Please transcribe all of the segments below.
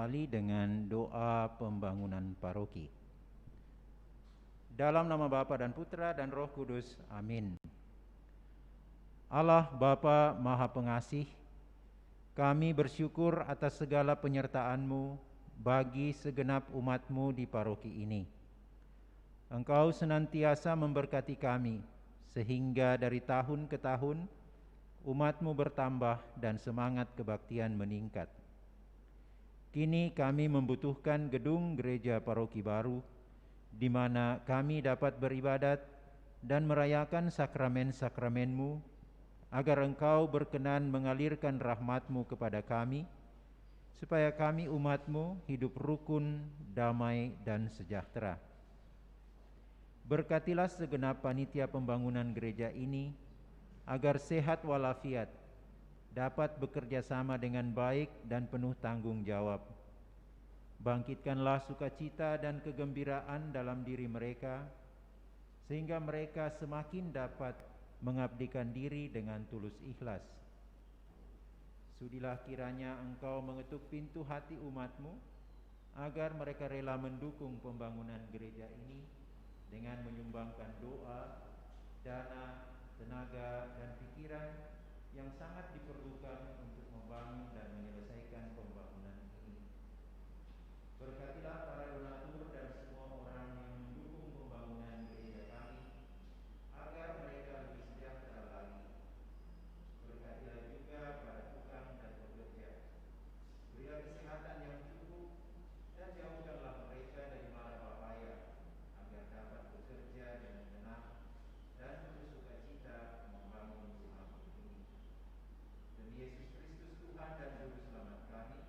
awali dengan doa pembangunan paroki. Dalam nama Bapa dan Putra dan Roh Kudus, amin. Allah Bapa Maha Pengasih, kami bersyukur atas segala penyertaan-Mu bagi segenap umat-Mu di paroki ini. Engkau senantiasa memberkati kami, sehingga dari tahun ke tahun umat-Mu bertambah dan semangat kebaktian meningkat. Kini kami membutuhkan gedung gereja paroki baru, di mana kami dapat beribadat dan merayakan sakramen-sakramen-Mu, agar Engkau berkenan mengalirkan rahmat-Mu kepada kami, supaya kami umat-Mu hidup rukun, damai, dan sejahtera. Berkatilah segenap panitia pembangunan gereja ini, agar sehat walafiat, dapat bekerja sama dengan baik dan penuh tanggung jawab. Bangkitkanlah sukacita dan kegembiraan dalam diri mereka, sehingga mereka semakin dapat mengabdikan diri dengan tulus ikhlas. Sudilah kiranya Engkau mengetuk pintu hati umat-Mu, agar mereka rela mendukung pembangunan gereja ini dengan menyumbangkan doa, dana, tenaga, dan pikiran yang sangat diperlukan untuk membangun dan menyelesaikan pembangunan ini. Berkatilah para donatur dan semua orang yang mendukung pembangunan gereja kami, agar mereka lebih sejahtera lagi. Berkatilah juga para tukang dan pekerja. Berilah kesehatan yang cukup dan jauhkanlah mereka dari mara bahaya, agar dapat bekerja dengan tenang dan penuh sukacita membangun rumah ini. Demi Yesus Kristus Tuhan dan Juru Selamat kami,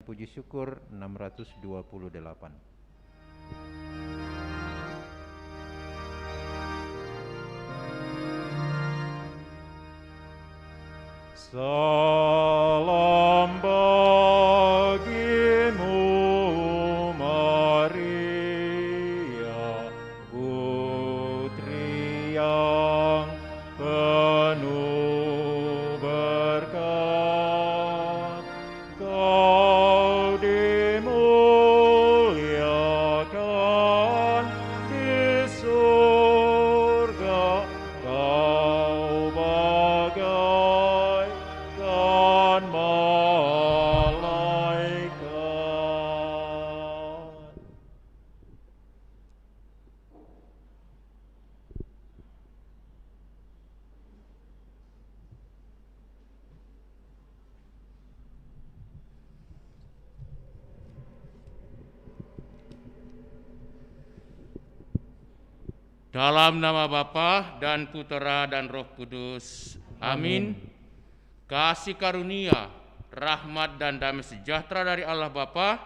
Puji syukur 628. Salam bagimu Maria, putri yang penuh berkat. Kau dimuliakan di surga, kau bagaikan malaikat. Dalam nama Bapa dan Putera dan Roh Kudus. Amin. Kasih karunia, rahmat dan damai sejahtera dari Allah Bapa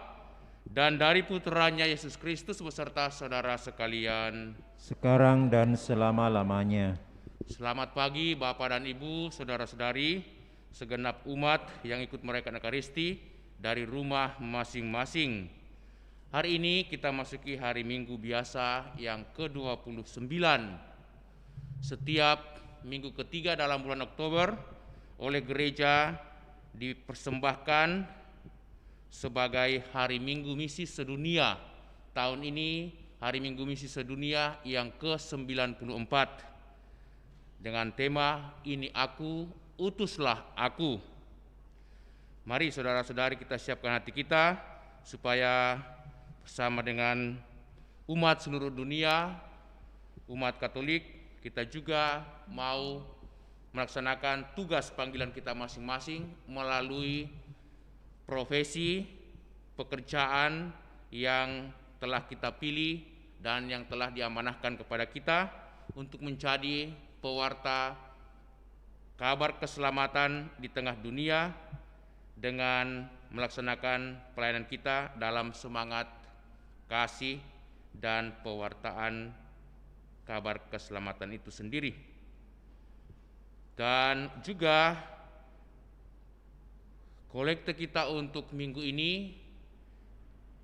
dan dari Putranya Yesus Kristus beserta saudara sekalian. Sekarang dan selama-lamanya. Selamat pagi Bapak dan Ibu, saudara-saudari, segenap umat yang ikut merayakan Ekaristi dari rumah masing-masing. Hari ini kita masuki hari Minggu biasa yang ke-29. Setiap minggu ketiga dalam bulan Oktober oleh gereja dipersembahkan sebagai hari Minggu Misi Sedunia. Tahun ini hari Minggu Misi Sedunia yang ke-94 dengan tema Ini Aku, Utuslah Aku. Mari saudara-saudari kita siapkan hati kita supaya bersama dengan umat seluruh dunia, umat Katolik, kita juga mau melaksanakan tugas panggilan kita masing-masing melalui profesi, pekerjaan yang telah kita pilih dan yang telah diamanahkan kepada kita untuk menjadi pewarta kabar keselamatan di tengah dunia dengan melaksanakan pelayanan kita dalam semangat kasih dan pewartaan kabar keselamatan itu sendiri. Dan juga kolekte kita untuk minggu ini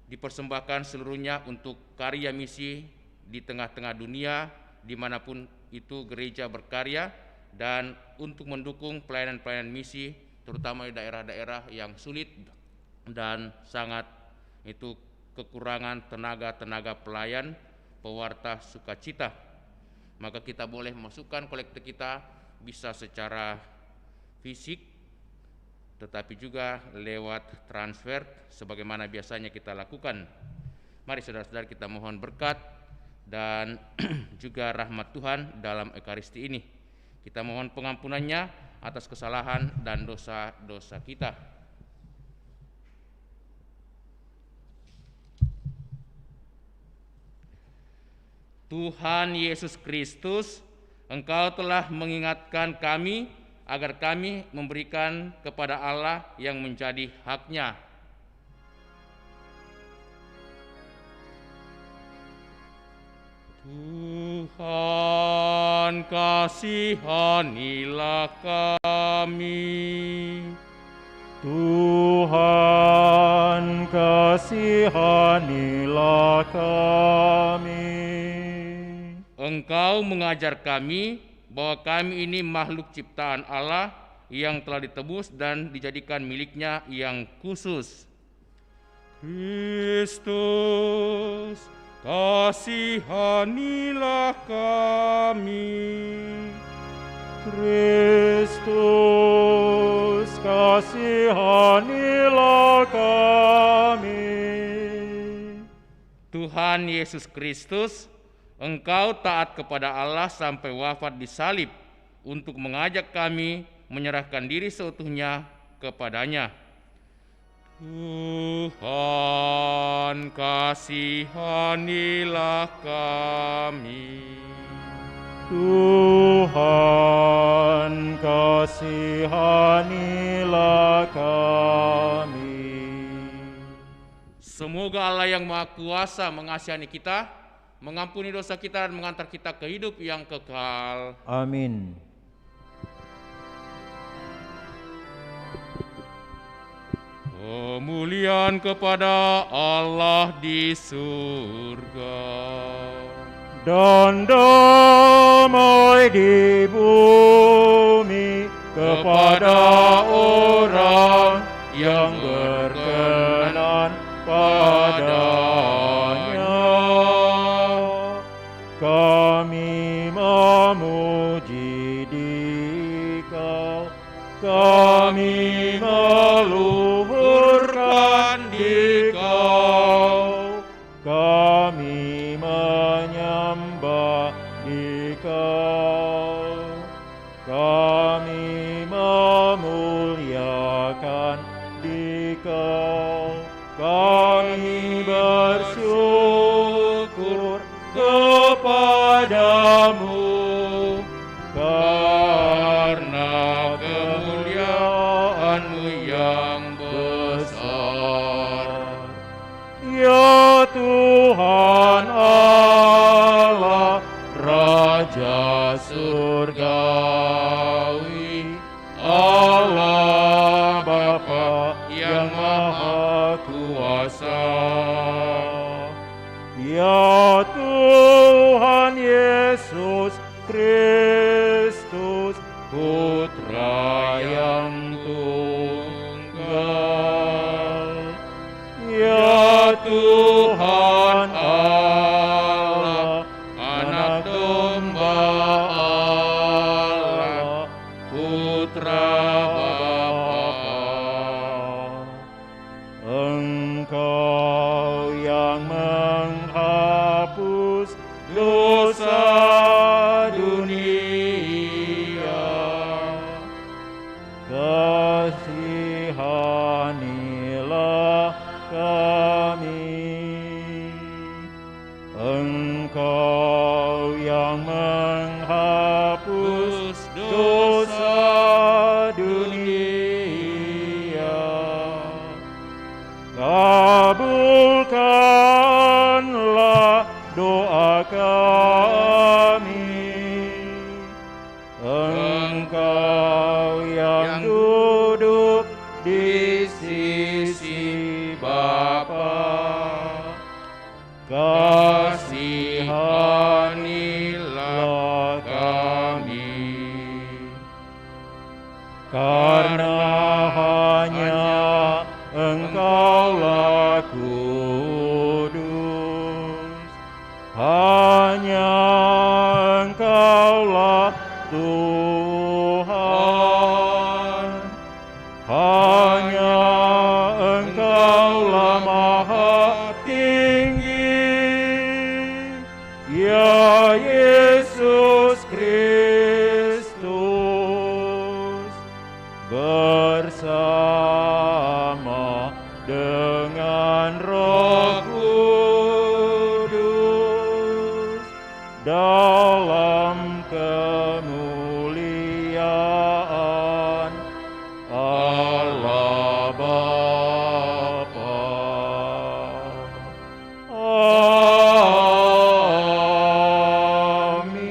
dipersembahkan seluruhnya untuk karya misi di tengah-tengah dunia dimanapun itu gereja berkarya dan untuk mendukung pelayanan-pelayanan misi terutama di daerah-daerah yang sulit dan sangat itu kekurangan tenaga pelayan pewarta sukacita. Maka kita boleh memasukkan kolekte kita bisa secara fisik tetapi juga lewat transfer sebagaimana biasanya kita lakukan. Mari saudara-saudara kita mohon berkat dan juga rahmat Tuhan dalam Ekaristi ini. Kita mohon pengampunannya atas kesalahan dan dosa-dosa kita. Tuhan Yesus Kristus, Engkau telah mengingatkan kami agar kami memberikan kepada Allah yang menjadi haknya. Tuhan, kasihanilah kami. Tuhan, kasihanilah kami. Engkau mengajar kami bahwa kami ini makhluk ciptaan Allah yang telah ditebus dan dijadikan miliknya yang khusus. Kristus, kasihanilah kami. Kristus, kasihanilah kami. Tuhan Yesus Kristus, Engkau taat kepada Allah sampai wafat di salib untuk mengajak kami menyerahkan diri seutuhnya kepadanya. Tuhan, kasihanilah kami. Tuhan, kasihanilah kami. Semoga Allah yang Maha Kuasa mengasihani kita, mengampuni dosa kita, dan mengantar kita ke hidup yang kekal. Amin. Kemuliaan kepada Allah di surga Dan damai di bumi kepada orang yang berkenan padanya. Kami memuji Dikau, kami meluhurkan Dikau, kami menyembah Dikau, kami memuliakan Dikau, kami bersyukur kepadamu karena kemuliaan-Mu yang besar. Ya Tuhan Allah, Raja surgawi, Allah Bapa yang Maha Kuasa. Ya Tuhan Yesus Kristus, Putra yang tunggal. Ya Tuhan Allah, Anak Domba Allah, Putra Bapa. Engkau yang menghapus dosa dunia, kasihanilah kami. Engkau yang menghapus dosa dunia, kabulkanlah doa kami. Engkau yang duduk di sisi Bapa, kasihanilah kami. Karena hanya Engkaulah kudus, hanya Engkaulah Tuhan, hanya Engkaulah Maha Tinggi, ya Yesus Kristus, bersama dengan Roh Kudus dalam kemuliaan Allah Bapa. Amin.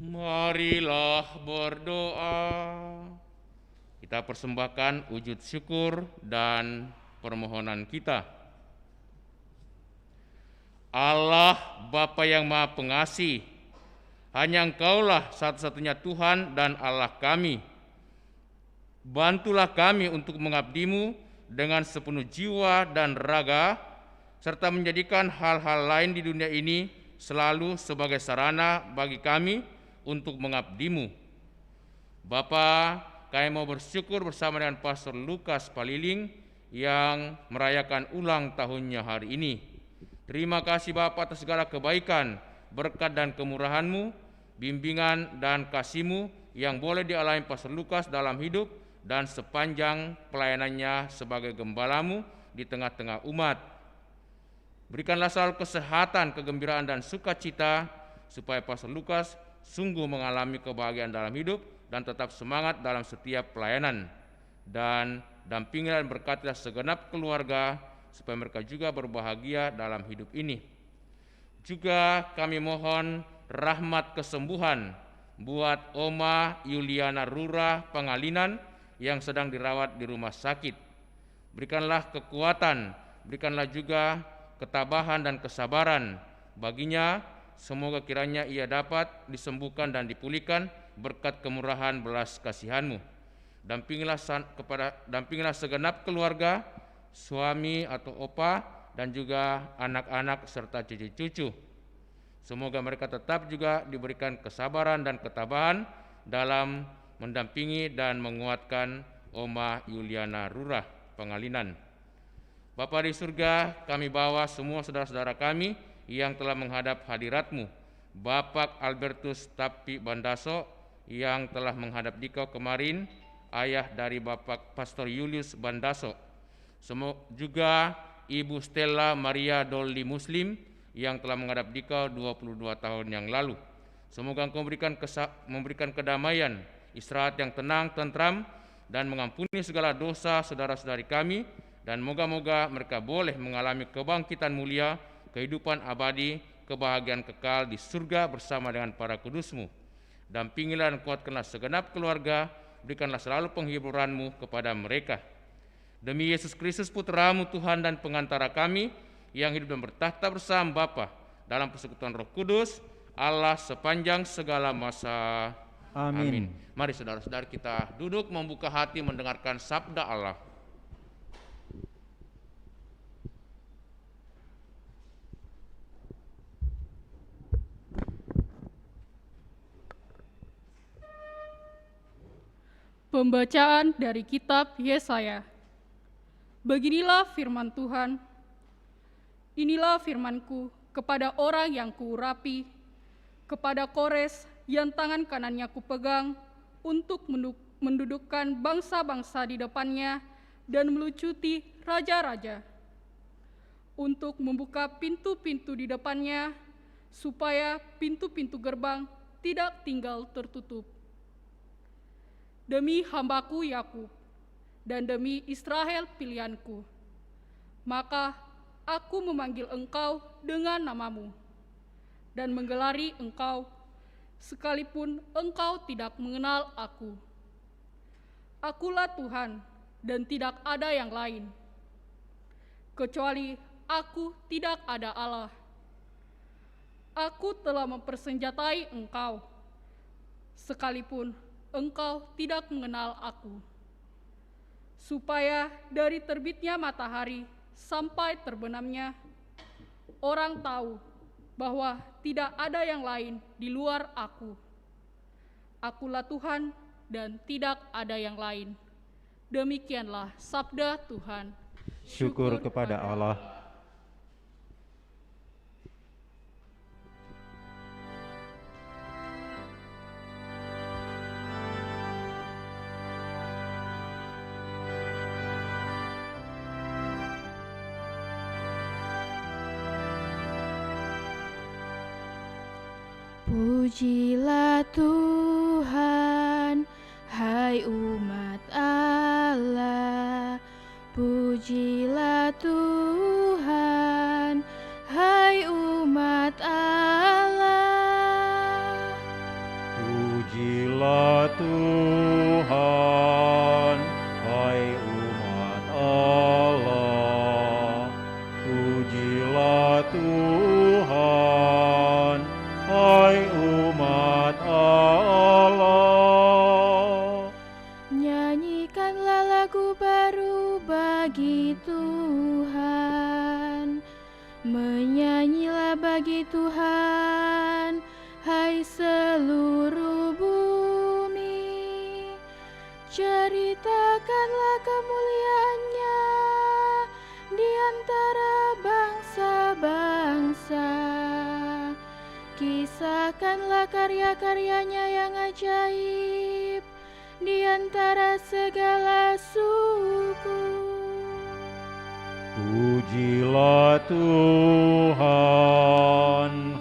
Marilah berdoa. Kita persembahkan wujud syukur dan permohonan kita. Allah Bapa yang Maha Pengasih, hanya Engkaulah satu-satunya Tuhan dan Allah kami. Bantulah kami untuk mengabdi-Mu dengan sepenuh jiwa dan raga, serta menjadikan hal-hal lain di dunia ini selalu sebagai sarana bagi kami untuk mengabdi-Mu. Bapa, kami mau bersyukur bersama dengan Pastor Lukas Paliling yang merayakan ulang tahunnya hari ini. Terima kasih Bapa atas segala kebaikan, berkat dan kemurahan-Mu, bimbingan dan kasih-Mu yang boleh dialami Pastor Lukas dalam hidup dan sepanjang pelayanannya sebagai gembala-Mu di tengah-tengah umat. Berikanlah selalu kesehatan, kegembiraan dan sukacita supaya Pastor Lukas sungguh mengalami kebahagiaan dalam hidup dan tetap semangat dalam setiap pelayanan. Dan dampingilah dan berkatilah segenap keluarga, supaya mereka juga berbahagia dalam hidup ini. Juga kami mohon rahmat kesembuhan buat Oma Yuliana Rura Pangalinan yang sedang dirawat di rumah sakit. Berikanlah kekuatan, berikanlah juga ketabahan dan kesabaran baginya. Semoga kiranya ia dapat disembuhkan dan dipulihkan berkat kemurahan belas kasihan-Mu. Dampingilah segenap keluarga, suami atau opa, dan juga anak-anak serta cucu-cucu. Semoga mereka tetap juga diberikan kesabaran dan ketabahan dalam mendampingi dan menguatkan Oma Yuliana Rura Pangalinan. Bapa di surga, kami bawa semua saudara-saudara kami yang telah menghadap hadirat-Mu. Bapak Albertus Tapi Bandaso yang telah menghadap Dikau kemarin, ayah dari Bapak Pastor Julius Bandaso. Juga Ibu Stella Maria Dolly Muslim yang telah menghadap Dikau 22 tahun yang lalu. Semoga Engkau memberikan kedamaian, istirahat yang tenang, tentram, dan mengampuni segala dosa saudara-saudari kami, dan moga-moga mereka boleh mengalami kebangkitan mulia, kehidupan abadi, kebahagiaan kekal di surga bersama dengan para kudus-Mu. Dampingilah dan kuatkanlah segenap keluarga, berikanlah selalu penghiburan-Mu kepada mereka. Demi Yesus Kristus Putra-Mu Tuhan dan pengantara kami, yang hidup dan bertahta bersama Bapa dalam persekutuan Roh Kudus, Allah sepanjang segala masa. Amin. Mari saudara-saudara kita duduk membuka hati mendengarkan sabda Allah. Pembacaan dari kitab Yesaya. Beginilah firman Tuhan. Inilah firman-Ku kepada orang yang kuurapi, kepada Kores yang tangan kanannya kupegang, untuk mendudukkan bangsa-bangsa di depannya dan melucuti raja-raja, untuk membuka pintu-pintu di depannya, supaya pintu-pintu gerbang tidak tinggal tertutup. Demi hambaku Yakub dan demi Israel pilihanku, maka aku memanggil engkau dengan namamu dan menggelari engkau, sekalipun engkau tidak mengenal aku. Akulah Tuhan dan tidak ada yang lain. Kecuali aku tidak ada Allah. Aku telah mempersenjatai engkau, sekalipun engkau tidak mengenal aku, supaya dari terbitnya matahari sampai terbenamnya, orang tahu bahwa tidak ada yang lain di luar aku. Akulah Tuhan dan tidak ada yang lain. Demikianlah sabda Tuhan. Syukur kepada Allah. Pujilah Tuhan, hai umat Allah. Pujilah Tuhan, hai umat Allah. Pujilah Tuhan, hai umat Allah. Pujilah Tuhan, hai umat Allah. Nyanyikanlah lagu baru bagi Tuhan. Menyanyilah bagi Tuhan, hai seluruh bumi. Ceritakanlah kemuliaan-Nya di antara bangsa-bangsa. Kisahkanlah karya-karyanya yang ajaib di antara segala suku. Pujilah Tuhan,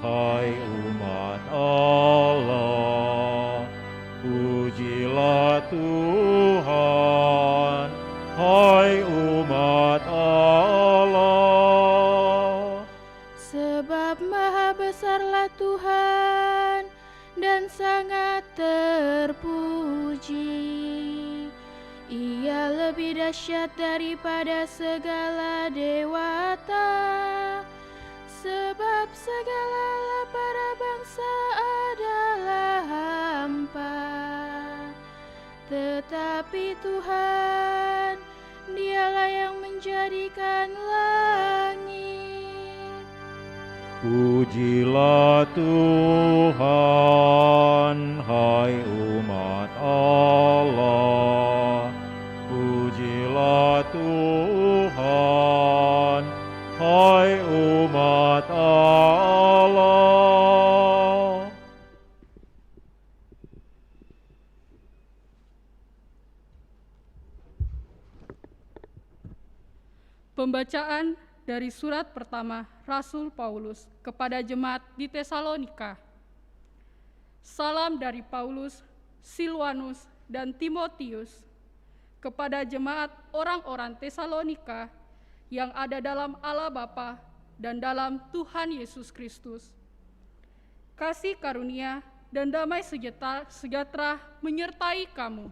hai umat Allah. Pujilah Tuhan, hai umat Allah. Sebab maha besarlah Tuhan dan sangat terpuji. Ia lebih dahsyat daripada segala dewata, sebab segala para bangsa adalah hampa. Tetapi Tuhan, Dialah yang menjadikan langit. Pujilah Tuhan, hai umat Allah. Pujilah Tuhan, hai umat Allah. Pembacaan dari surat pertama Rasul Paulus kepada jemaat di Tesalonika. Salam dari Paulus, Silwanus, dan Timotius kepada jemaat orang-orang Tesalonika yang ada dalam Allah Bapa dan dalam Tuhan Yesus Kristus. Kasih karunia dan damai sejahtera menyertai kamu.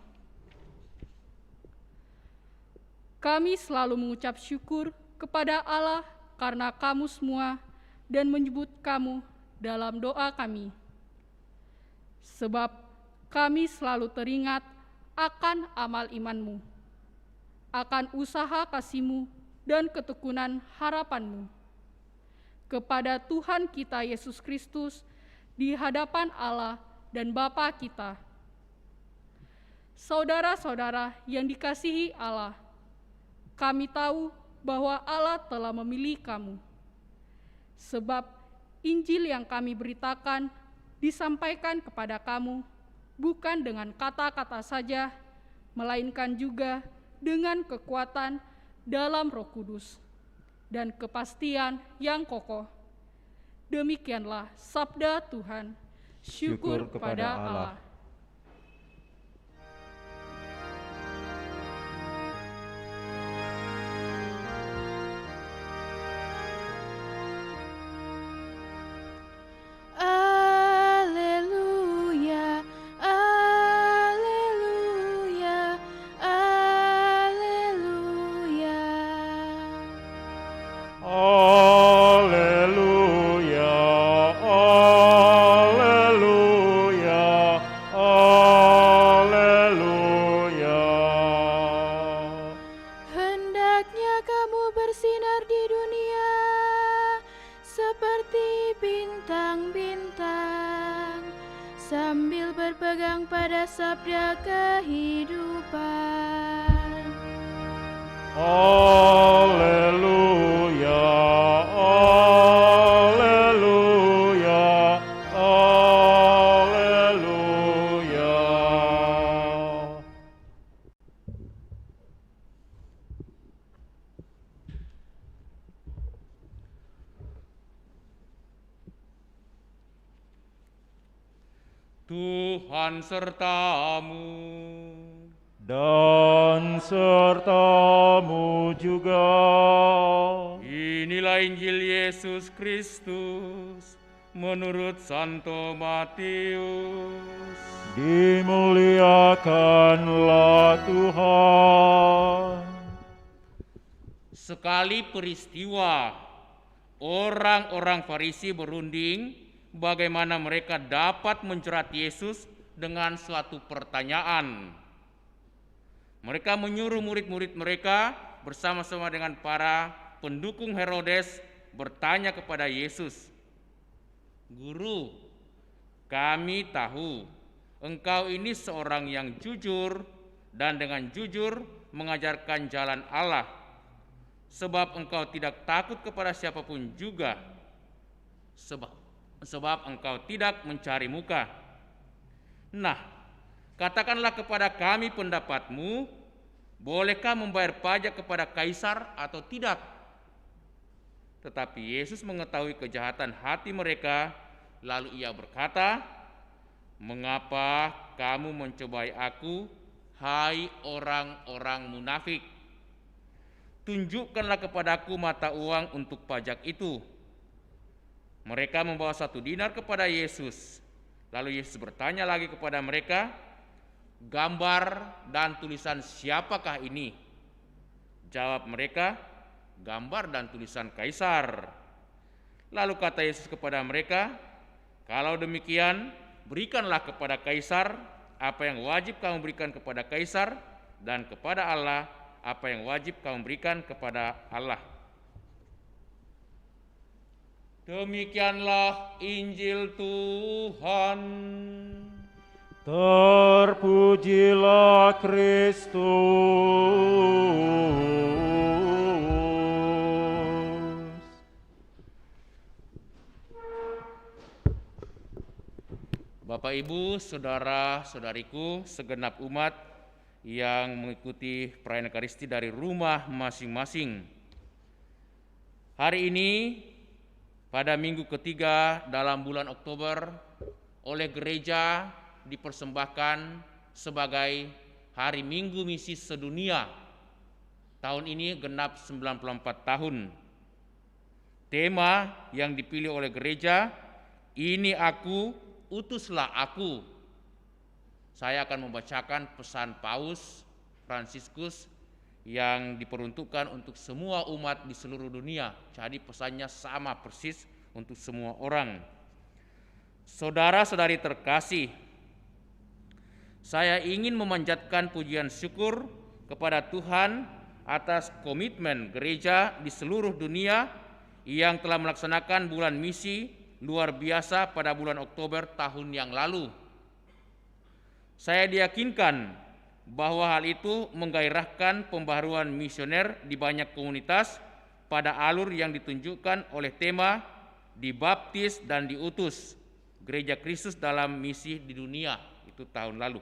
Kami selalu mengucap syukur kepada Allah karena kamu semua dan menyebut kamu dalam doa kami. Sebab kami selalu teringat akan amal imanmu, akan usaha kasihmu dan ketekunan harapanmu kepada Tuhan kita Yesus Kristus di hadapan Allah dan Bapa kita. Saudara-saudara yang dikasihi Allah, kami tahu bahwa Allah telah memilih kamu, sebab Injil yang kami beritakan disampaikan kepada kamu bukan dengan kata-kata saja, melainkan juga dengan kekuatan dalam Roh Kudus dan kepastian yang kokoh. Demikianlah sabda Tuhan. Syukur kepada Allah. Sambil berpegang pada sabda kehidupan. Haleluya, haleluya, haleluya. Tuhan sertamu, dan sertamu juga. Inilah Injil Yesus Kristus menurut Santo Matius. Dimuliakanlah Tuhan. Sekali peristiwa, orang-orang Farisi berunding bagaimana mereka dapat menjerat Yesus dengan suatu pertanyaan. Mereka menyuruh murid-murid mereka bersama-sama dengan para pendukung Herodes bertanya kepada Yesus, "Guru, kami tahu engkau ini seorang yang jujur dan dengan jujur mengajarkan jalan Allah, sebab engkau tidak takut kepada siapapun juga, sebab engkau tidak mencari muka. Nah, katakanlah kepada kami pendapatmu, bolehkah membayar pajak kepada kaisar atau tidak?" Tetapi Yesus mengetahui kejahatan hati mereka, lalu ia berkata, "Mengapa kamu mencobai aku, hai orang-orang munafik? tunjukkanlah kepadaku mata uang untuk pajak itu. Mereka membawa 1 dinar kepada Yesus. Lalu Yesus bertanya lagi kepada mereka, gambar dan tulisan siapakah ini? Jawab mereka, gambar dan tulisan Kaisar. Lalu kata Yesus kepada mereka, kalau demikian, berikanlah kepada Kaisar apa yang wajib kamu berikan kepada Kaisar, dan kepada Allah apa yang wajib kamu berikan kepada Allah. Demikianlah Injil Tuhan. Terpujilah Kristus. Bapak, Ibu, saudara-saudariku, segenap umat yang mengikuti perayaan Ekaristi dari rumah masing-masing. Hari ini, pada minggu ketiga dalam bulan Oktober, oleh gereja dipersembahkan sebagai Hari Minggu Misi Sedunia. Tahun ini genap 94 tahun. Tema yang dipilih oleh gereja, ini aku, utuslah aku. Saya akan membacakan pesan Paus Fransiskus yang diperuntukkan untuk semua umat di seluruh dunia. Jadi pesannya sama persis untuk semua orang. Saudara-saudari terkasih, saya ingin memanjatkan pujian syukur kepada Tuhan atas komitmen gereja di seluruh dunia yang telah melaksanakan bulan misi luar biasa pada bulan Oktober tahun yang lalu. Saya diyakinkan bahwa hal itu menggairahkan pembaharuan misioner di banyak komunitas pada alur yang ditunjukkan oleh tema dibaptis dan diutus Gereja Kristus dalam misi di dunia, itu tahun lalu.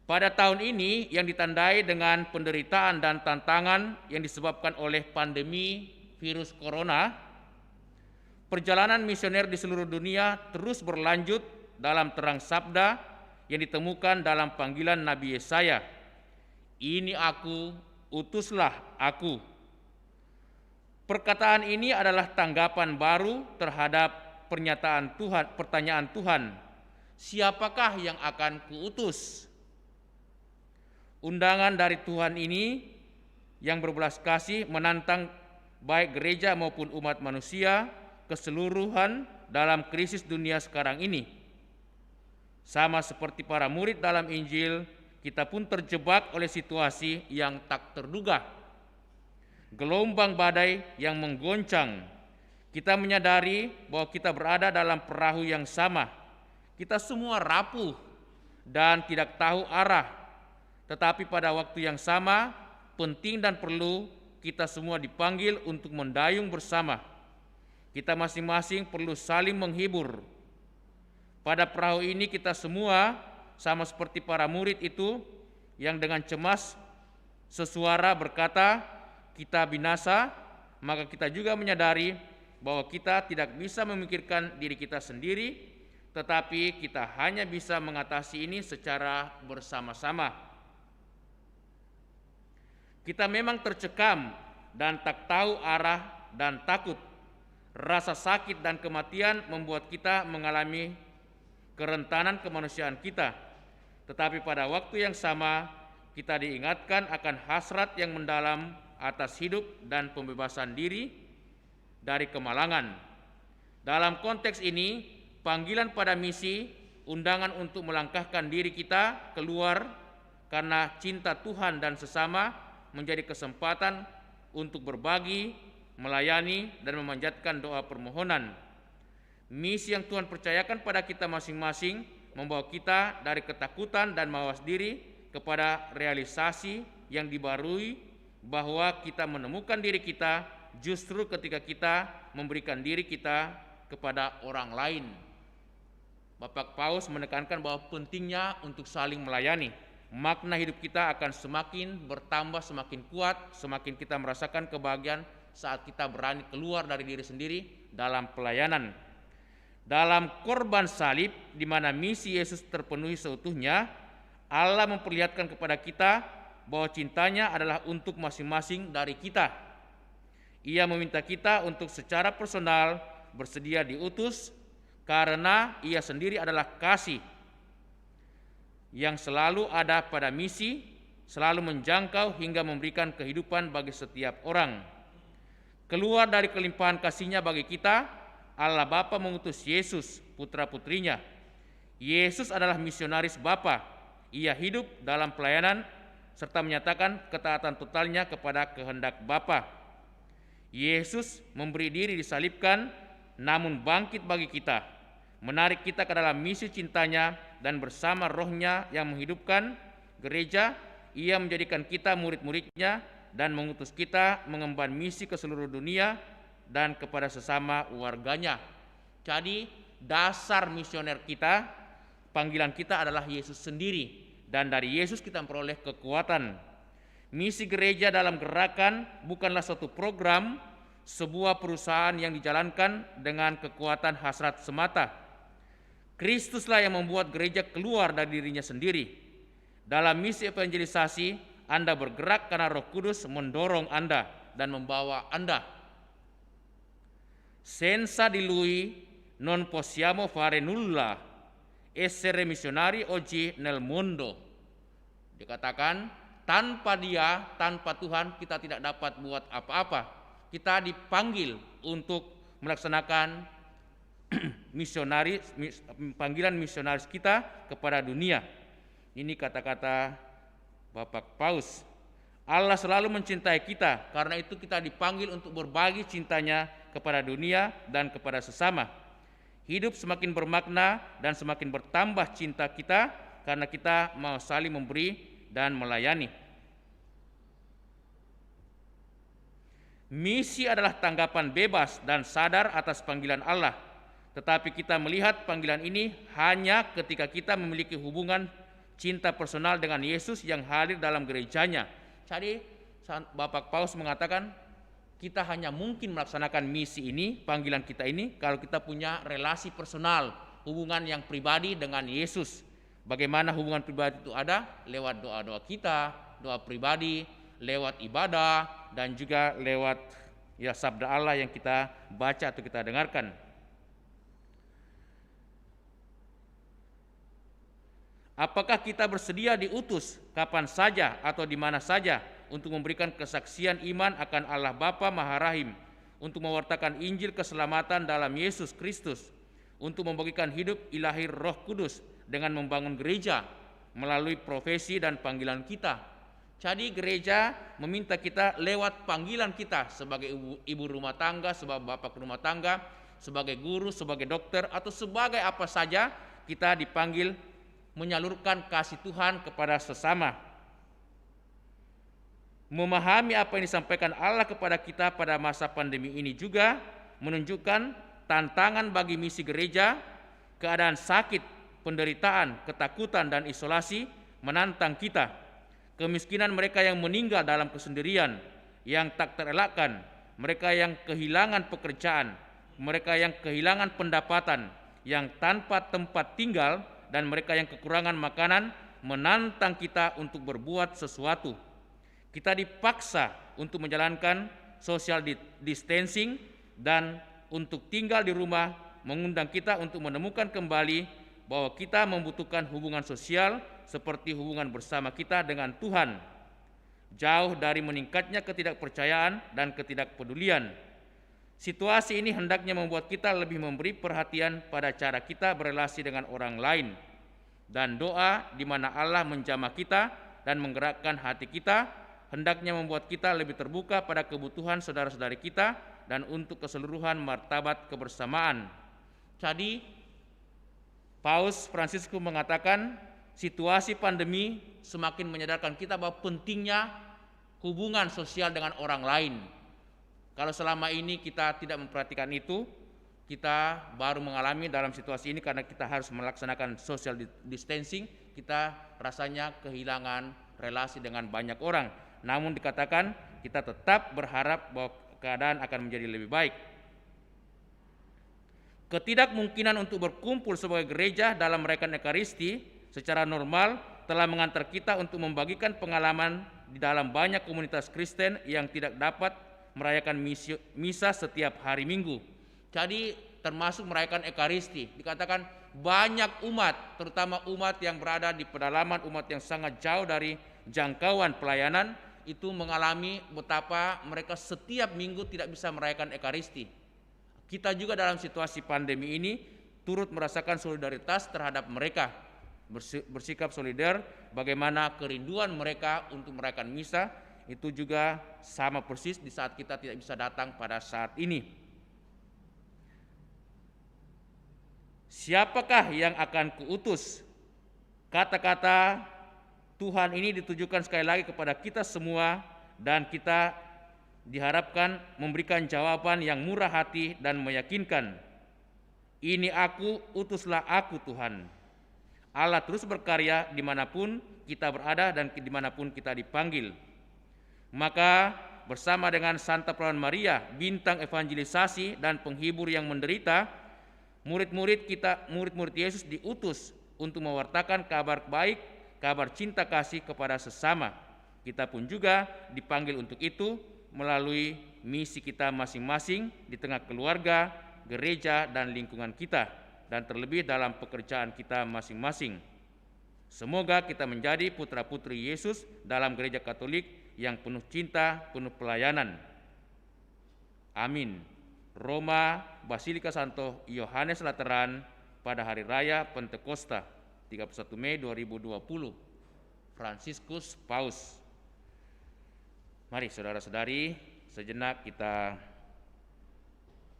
Pada tahun ini yang ditandai dengan penderitaan dan tantangan yang disebabkan oleh pandemi virus corona, perjalanan misioner di seluruh dunia terus berlanjut dalam terang sabda yang ditemukan dalam panggilan Nabi Yesaya. Ini aku, utuslah aku. Perkataan ini adalah tanggapan baru terhadap pertanyaan Tuhan, siapakah yang akan kuutus? Undangan dari Tuhan ini yang berbelas kasih menantang baik gereja maupun umat manusia keseluruhan dalam krisis dunia sekarang ini. Sama seperti para murid dalam Injil, kita pun terjebak oleh situasi yang tak terduga. Gelombang badai yang menggoncang. Kita menyadari bahwa kita berada dalam perahu yang sama. Kita semua rapuh dan tidak tahu arah. Tetapi pada waktu yang sama, penting dan perlu kita semua dipanggil untuk mendayung bersama. Kita masing-masing perlu saling menghibur. Pada perahu ini kita semua sama seperti para murid itu yang dengan cemas sesuara berkata, kita binasa, maka kita juga menyadari bahwa kita tidak bisa memikirkan diri kita sendiri, tetapi kita hanya bisa mengatasi ini secara bersama-sama. Kita memang tercekam dan tak tahu arah dan takut. Rasa sakit dan kematian membuat kita mengalami kerentanan kemanusiaan kita. Tetapi pada waktu yang sama, kita diingatkan akan hasrat yang mendalam atas hidup dan pembebasan diri dari kemalangan. Dalam konteks ini, panggilan pada misi, undangan untuk melangkahkan diri kita keluar karena cinta Tuhan dan sesama menjadi kesempatan untuk berbagi, melayani, dan memanjatkan doa permohonan. Misi yang Tuhan percayakan pada kita masing-masing membawa kita dari ketakutan dan mawas diri kepada realisasi yang dibarui bahwa kita menemukan diri kita justru ketika kita memberikan diri kita kepada orang lain. Bapak Paus menekankan bahwa pentingnya untuk saling melayani. Makna hidup kita akan semakin bertambah, semakin kuat, semakin kita merasakan kebahagiaan saat kita berani keluar dari diri sendiri dalam pelayanan. Dalam korban salib, di mana misi Yesus terpenuhi seutuhnya, Allah memperlihatkan kepada kita bahwa cintanya adalah untuk masing-masing dari kita. Ia meminta kita untuk secara personal bersedia diutus karena ia sendiri adalah kasih yang selalu ada pada misi, selalu menjangkau hingga memberikan kehidupan bagi setiap orang. Keluar dari kelimpahan kasih-Nya bagi kita, Allah Bapa mengutus Yesus, putra-putrinya. Yesus adalah misionaris Bapa. Ia hidup dalam pelayanan serta menyatakan ketaatan totalnya kepada kehendak Bapa. Yesus memberi diri disalibkan, namun bangkit bagi kita, menarik kita ke dalam misi cintanya, dan bersama Roh-Nya yang menghidupkan gereja, Ia menjadikan kita murid-murid-Nya dan mengutus kita mengemban misi ke seluruh dunia dan kepada sesama warganya. Jadi dasar misioner kita, panggilan kita adalah Yesus sendiri, dan dari Yesus kita memperoleh kekuatan. Misi gereja dalam gerakan bukanlah suatu program, sebuah perusahaan yang dijalankan dengan kekuatan hasrat semata. Kristuslah yang membuat gereja keluar dari dirinya sendiri. Dalam misi evangelisasi, Anda bergerak karena Roh Kudus mendorong Anda dan membawa Anda. Senza di lui non possiamo fare nulla, essere missionari oggi nel mondo. Dikatakan, tanpa Dia, tanpa Tuhan, kita tidak dapat buat apa-apa. Kita dipanggil untuk melaksanakan panggilan misionaris kita kepada dunia. Ini kata-kata Bapak Paus. Allah selalu mencintai kita, karena itu kita dipanggil untuk berbagi cintanya kepada dunia dan kepada sesama. Hidup semakin bermakna dan semakin bertambah cinta kita karena kita mau saling memberi dan melayani. Misi adalah tanggapan bebas dan sadar atas panggilan Allah. Tetapi kita melihat panggilan ini hanya ketika kita memiliki hubungan cinta personal dengan Yesus yang hadir dalam gerejanya. Jadi Bapak Paus mengatakan kita hanya mungkin melaksanakan misi ini, panggilan kita ini, kalau kita punya relasi personal, hubungan yang pribadi dengan Yesus. Bagaimana hubungan pribadi itu ada? Lewat doa-doa kita, doa pribadi, lewat ibadah, dan juga lewat sabda Allah yang kita baca atau kita dengarkan. Apakah kita bersedia diutus kapan saja atau di mana saja untuk memberikan kesaksian iman akan Allah Bapa Maha Rahim, untuk mewartakan Injil keselamatan dalam Yesus Kristus, untuk membagikan hidup ilahi Roh Kudus dengan membangun gereja melalui profesi dan panggilan kita. Jadi gereja meminta kita lewat panggilan kita sebagai ibu rumah tangga, sebagai bapak rumah tangga, sebagai guru, sebagai dokter, atau sebagai apa saja, kita dipanggil menyalurkan kasih Tuhan kepada sesama. Memahami apa yang disampaikan Allah kepada kita pada masa pandemi ini juga menunjukkan tantangan bagi misi gereja. Keadaan sakit, penderitaan, ketakutan, dan isolasi menantang kita. Kemiskinan mereka yang meninggal dalam kesendirian, yang tak terelakkan, mereka yang kehilangan pekerjaan, mereka yang kehilangan pendapatan, yang tanpa tempat tinggal, dan mereka yang kekurangan makanan menantang kita untuk berbuat sesuatu. Kita dipaksa untuk menjalankan social distancing dan untuk tinggal di rumah, mengundang kita untuk menemukan kembali bahwa kita membutuhkan hubungan sosial seperti hubungan bersama kita dengan Tuhan. Jauh dari meningkatnya ketidakpercayaan dan ketidakpedulian. Situasi ini hendaknya membuat kita lebih memberi perhatian pada cara kita berelasi dengan orang lain. Dan doa di mana Allah menjamah kita dan menggerakkan hati kita, hendaknya membuat kita lebih terbuka pada kebutuhan saudara-saudari kita dan untuk keseluruhan martabat kebersamaan. Jadi, Paus Fransiskus mengatakan situasi pandemi semakin menyadarkan kita bahwa pentingnya hubungan sosial dengan orang lain. Kalau selama ini kita tidak memperhatikan itu, kita baru mengalami dalam situasi ini karena kita harus melaksanakan social distancing, kita rasanya kehilangan relasi dengan banyak orang. Namun dikatakan kita tetap berharap bahwa keadaan akan menjadi lebih baik. Ketidakmungkinan untuk berkumpul sebagai gereja dalam merayakan Ekaristi secara normal telah mengantar kita untuk membagikan pengalaman di dalam banyak komunitas Kristen yang tidak dapat merayakan misa setiap hari Minggu. Jadi termasuk merayakan Ekaristi. Dikatakan banyak umat, terutama umat yang berada di pedalaman, umat yang sangat jauh dari jangkauan pelayanan, itu mengalami betapa mereka setiap minggu tidak bisa merayakan Ekaristi. Kita juga dalam situasi pandemi ini turut merasakan solidaritas terhadap mereka, bersikap solider, bagaimana kerinduan mereka untuk merayakan misa itu juga sama persis di saat kita tidak bisa datang pada saat ini. Siapakah yang akan kuutus? Kata-kata Tuhan ini ditujukan sekali lagi kepada kita semua, dan kita diharapkan memberikan jawaban yang murah hati dan meyakinkan. Ini aku, utuslah aku Tuhan. Allah terus berkarya dimanapun kita berada dan dimanapun kita dipanggil. Maka bersama dengan Santa Perawan Maria, bintang evangelisasi dan penghibur yang menderita, murid-murid Yesus diutus untuk mewartakan kabar baik, kabar cinta kasih kepada sesama. Kita pun juga dipanggil untuk itu melalui misi kita masing-masing di tengah keluarga, gereja, dan lingkungan kita, dan terlebih dalam pekerjaan kita masing-masing. Semoga kita menjadi putra-putri Yesus dalam gereja Katolik yang penuh cinta, penuh pelayanan. Amin. Roma, Basilika Santo Yohanes Lateran pada Hari Raya Pentakosta 31 Mei 2020. Fransiskus Paus. Mari saudara-saudari, sejenak kita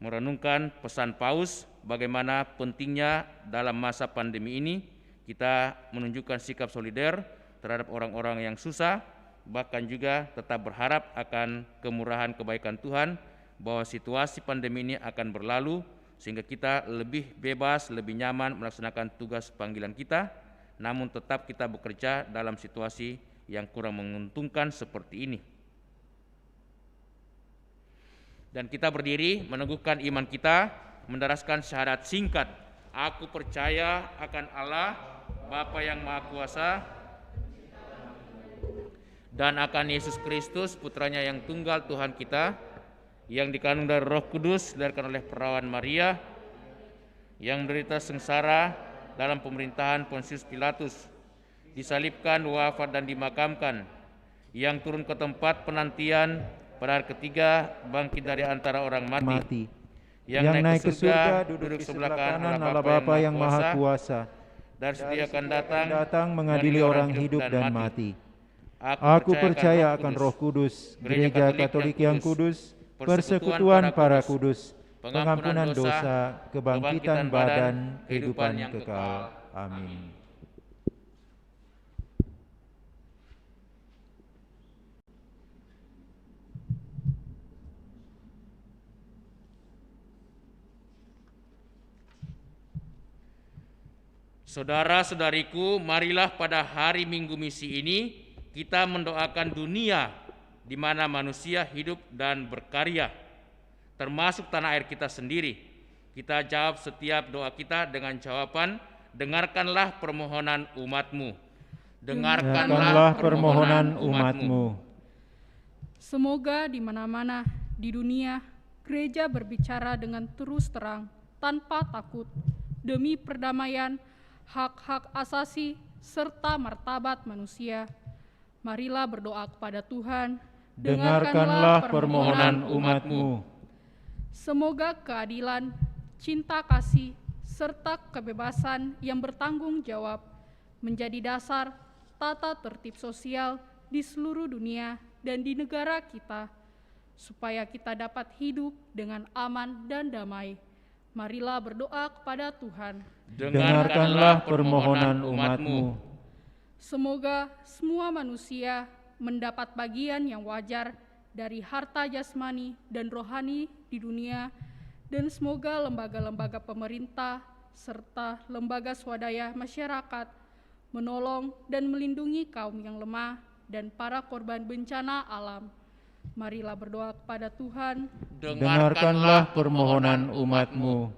merenungkan pesan Paus, bagaimana pentingnya dalam masa pandemi ini kita menunjukkan sikap solider terhadap orang-orang yang susah, bahkan juga tetap berharap akan kemurahan kebaikan Tuhan, bahwa situasi pandemi ini akan berlalu sehingga kita lebih bebas, lebih nyaman melaksanakan tugas panggilan kita, namun tetap kita bekerja dalam situasi yang kurang menguntungkan seperti ini. Dan kita berdiri meneguhkan iman kita, mendaraskan syahadat singkat. Aku percaya akan Allah, Bapa yang Maha Kuasa, dan akan Yesus Kristus, Putranya yang tunggal Tuhan kita, yang dikandung dari Roh Kudus, dilahirkan oleh Perawan Maria, yang menderita sengsara dalam pemerintahan Pontius Pilatus, disalibkan, wafat dan dimakamkan, yang turun ke tempat penantian, pada hari ketiga bangkit dari antara orang mati, yang naik ke surga, duduk di sebelah kanan Allah Bapa yang Maha Kuasa, dari situ akan datang mengadili orang hidup dan mati. Aku percaya akan Roh Kudus, Gereja Katolik yang kudus, persekutuan para kudus, pengampunan dosa, kebangkitan badan, kehidupan yang kekal. Amin. Saudara-saudariku, marilah pada hari Minggu Misi ini kita mendoakan dunia di mana manusia hidup dan berkarya, termasuk tanah air kita sendiri. Kita jawab setiap doa kita dengan jawaban, dengarkanlah permohonan umat-Mu. Dengarkanlah permohonan umat-Mu. Semoga di mana-mana di dunia, gereja berbicara dengan terus terang, tanpa takut, demi perdamaian, hak-hak asasi, serta martabat manusia. Marilah berdoa kepada Tuhan, dengarkanlah permohonan umat-Mu. Semoga keadilan, cinta kasih, serta kebebasan yang bertanggung jawab menjadi dasar tata tertib sosial di seluruh dunia dan di negara kita, supaya kita dapat hidup dengan aman dan damai. Marilah berdoa kepada Tuhan. Dengarkanlah permohonan umat-Mu. Semoga semua manusia mendapat bagian yang wajar dari harta jasmani dan rohani di dunia, dan semoga lembaga-lembaga pemerintah serta lembaga swadaya masyarakat menolong dan melindungi kaum yang lemah dan para korban bencana alam. Marilah berdoa kepada Tuhan. Dengarkanlah permohonan umat-Mu.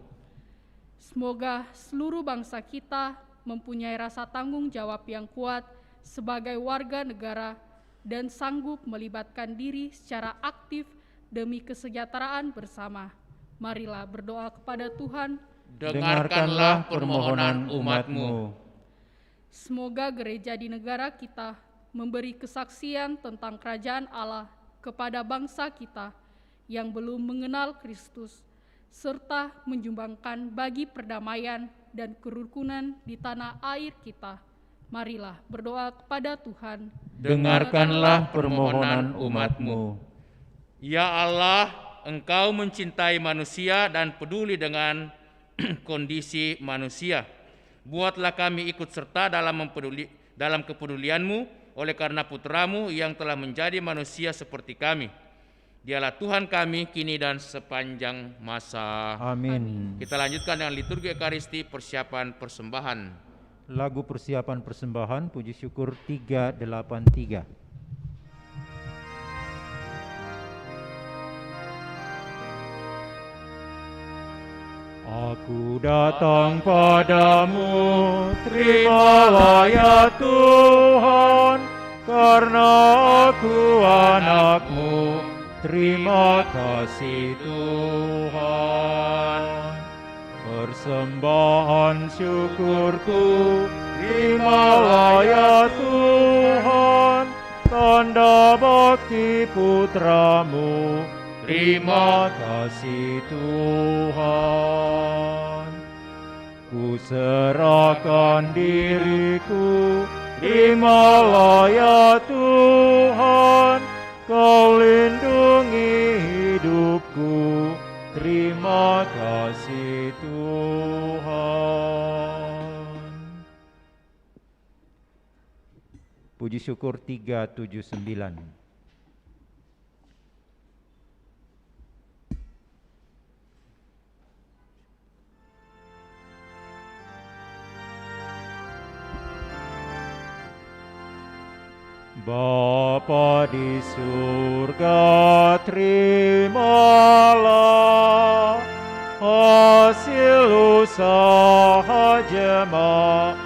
Semoga seluruh bangsa kita mempunyai rasa tanggung jawab yang kuat sebagai warga negara dan sanggup melibatkan diri secara aktif demi kesejahteraan bersama. Marilah berdoa kepada Tuhan. Dengarkanlah permohonan umat-Mu. Semoga gereja di negara kita memberi kesaksian tentang kerajaan Allah kepada bangsa kita yang belum mengenal Kristus, serta menyumbangkan bagi perdamaian dan kerukunan di tanah air kita. Marilah berdoa kepada Tuhan. Dengarkanlah permohonan umat-Mu. Ya Allah, Engkau mencintai manusia dan peduli dengan kondisi manusia. Buatlah kami ikut serta dalam kepedulian-Mu oleh karena Putra-Mu yang telah menjadi manusia seperti kami. Dialah Tuhan kami kini dan sepanjang masa. Amin. Kita lanjutkan dengan liturgi Ekaristi persiapan persembahan. Lagu persiapan persembahan puji syukur 383. Aku datang padamu, terimalah ya Tuhan, karena aku anak-Mu. Terima kasih Tuhan. Persembahan syukurku, terimalah ya Tuhan, tanda bakti Putra-Mu. Terima kasih Tuhan. Ku serahkan diriku, terimalah ya Tuhan, Kau lindungi hidupku. Terima kasih Tuhan. Puji syukur 379. Bapa di surga, terimalah hasil usaha jemaat-Mu.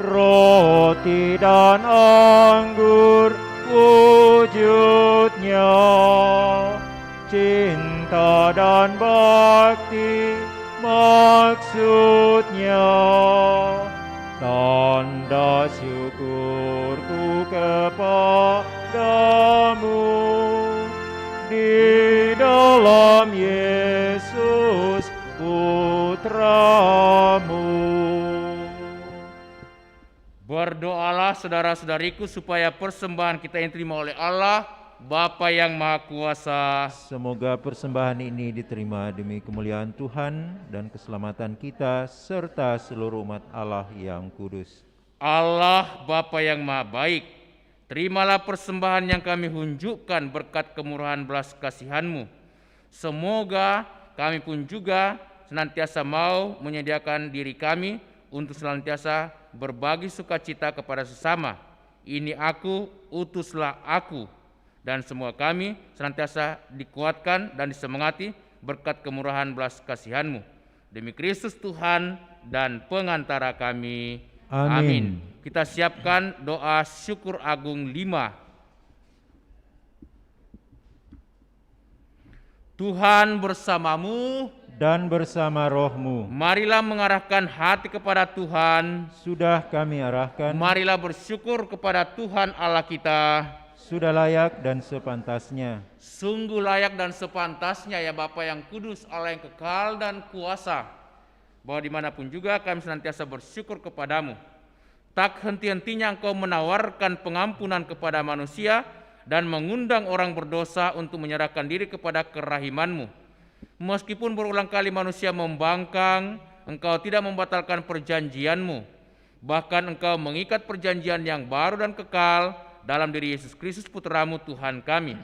Roti dan anggur wujudnya, cinta dan bakti maksudnya. Tanda syukurku kepadamu di dalam Yesus Putra-Mu. Berdoalah saudara-saudariku supaya persembahan kita yang diterima oleh Allah, Bapa yang Maha Kuasa. Semoga persembahan ini diterima demi kemuliaan Tuhan dan keselamatan kita serta seluruh umat Allah yang kudus. Allah Bapa yang Maha Baik, terimalah persembahan yang kami hunjukkan berkat kemurahan belas kasihan-Mu. Semoga kami pun juga senantiasa mau menyediakan diri kami untuk senantiasa berbagi sukacita kepada sesama. Ini aku, utuslah aku. Dan semua kami senantiasa dikuatkan dan disemangati berkat kemurahan belas kasihan-Mu. Demi Kristus Tuhan dan pengantara kami. Amin. Kita siapkan doa syukur agung 5. Tuhan bersamamu dan bersama roh-Mu. Marilah mengarahkan hati kepada Tuhan. Sudah kami arahkan. Marilah bersyukur kepada Tuhan Allah kita. Sudah layak dan sepantasnya. Sungguh layak dan sepantasnya ya Bapa yang kudus, Allah yang kekal dan kuasa, bahwa dimanapun juga kami senantiasa bersyukur kepadamu. Tak henti-hentinya Engkau menawarkan pengampunan kepada manusia dan mengundang orang berdosa untuk menyerahkan diri kepada kerahiman-Mu. Meskipun berulang kali manusia membangkang, Engkau tidak membatalkan perjanjian-Mu. Bahkan Engkau mengikat perjanjian yang baru dan kekal dalam diri Yesus Kristus Putra-Mu Tuhan kami.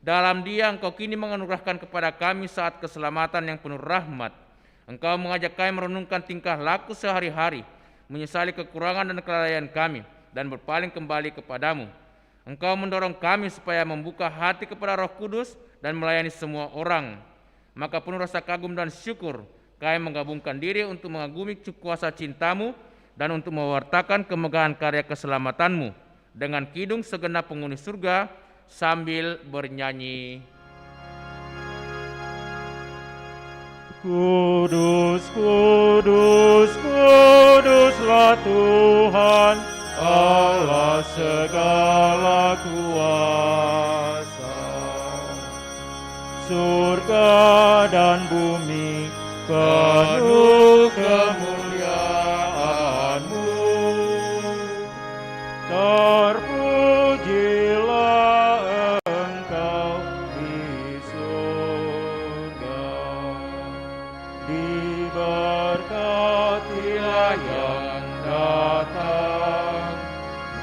Dalam Dia Engkau kini menganugerahkan kepada kami saat keselamatan yang penuh rahmat. Engkau mengajak kami merenungkan tingkah laku sehari-hari, menyesali kekurangan dan kelalaian kami, dan berpaling kembali kepadamu. Engkau mendorong kami supaya membuka hati kepada Roh Kudus dan melayani semua orang. Maka penuh rasa kagum dan syukur, kami menggabungkan diri untuk mengagumi kuasa cinta-Mu dan untuk mewartakan kemegahan karya keselamatanmu dengan kidung segenap penghuni surga sambil bernyanyi. Kudus, kudus, kuduslah Tuhan, Allah segala kuasa. Surga dan bumi penuh kemuliaan-Mu. Terpujilah Engkau di surga. Diberkatilah yang datang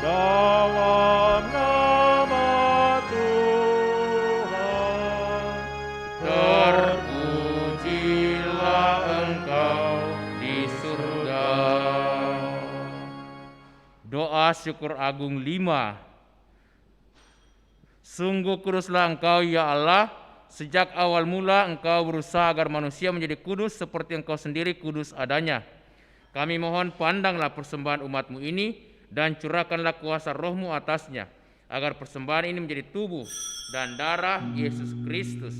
dalam nama Tuhan. Terpujilah Engkau di surga. Doa syukur agung 5. Sungguh kuduslah Engkau ya Allah, sejak awal mula Engkau berusaha agar manusia menjadi kudus seperti Engkau sendiri kudus adanya. Kami mohon pandanglah persembahan umat-Mu ini dan curahkanlah kuasa Roh-Mu atasnya, agar persembahan ini menjadi tubuh dan darah Yesus Kristus.